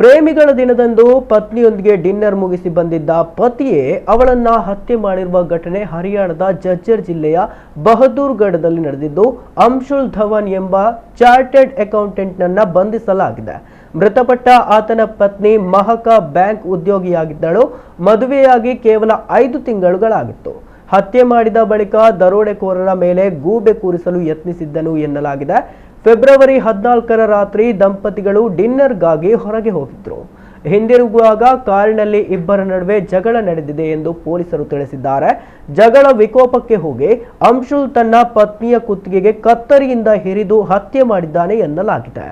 ಪ್ರೇಮಿಗಳ ದಿನದಂದು ಪತ್ನಿಯೊಂದಿಗೆ ಡಿನ್ನರ್ ಮುಗಿಸಿ ಬಂದಿದ್ದ ಪತಿಯೇ ಅವಳನ್ನ ಹತ್ಯೆ ಮಾಡಿರುವ ಘಟನೆ ಹರಿಯಾಣದ ಜಜ್ಜರ್ ಜಿಲ್ಲೆಯ ಬಹದ್ದೂರ್ಗಢದಲ್ಲಿ ನಡೆದಿದ್ದು, ಅಂಶುಲ್ ಧವನ್ ಎಂಬ ಚಾರ್ಟೆಡ್ ಅಕೌಂಟೆಂಟ್ನನ್ನ ಬಂಧಿಸಲಾಗಿದೆ. ಮೃತಪಟ್ಟ ಆತನ ಪತ್ನಿ ಮಹಕ ಬ್ಯಾಂಕ್ ಉದ್ಯೋಗಿಯಾಗಿದ್ದಳು. ಮದುವೆಯಾಗಿ ಕೇವಲ 5 ತಿಂಗಳುಗಳಾಗಿತ್ತು. ಹತ್ಯೆ ಮಾಡಿದ ಬಳಿಕ ದರೋಡೆಕೋರರ ಮೇಲೆ ಗೂಬೆ ಕೂರಿಸಲು ಯತ್ನಿಸಿದ್ದನು ಎನ್ನಲಾಗಿದೆ. ಫೆಬ್ರವರಿ 14ರ ರಾತ್ರಿ ದಂಪತಿಗಳು ಡಿನ್ನರ್ಗಾಗಿ ಹೊರಗೆ ಹೋಗಿದ್ರು. ಹಿಂದಿರುಗುವಾಗ ಕಾರಿನಲ್ಲಿ ಇಬ್ಬರ ನಡುವೆ ಜಗಳ ನಡೆದಿದೆ ಎಂದು ಪೊಲೀಸರು ತಿಳಿಸಿದ್ದಾರೆ. ಜಗಳ ವಿಕೋಪಕ್ಕೆ ಹೋಗಿ ಅಂಶುಲ್ ತನ್ನ ಪತ್ನಿಯ ಕುತ್ತಿಗೆಗೆ ಕತ್ತರಿಯಿಂದ ಹಿರಿದು ಹತ್ಯೆ ಮಾಡಿದ್ದಾನೆ ಎನ್ನಲಾಗಿದೆ.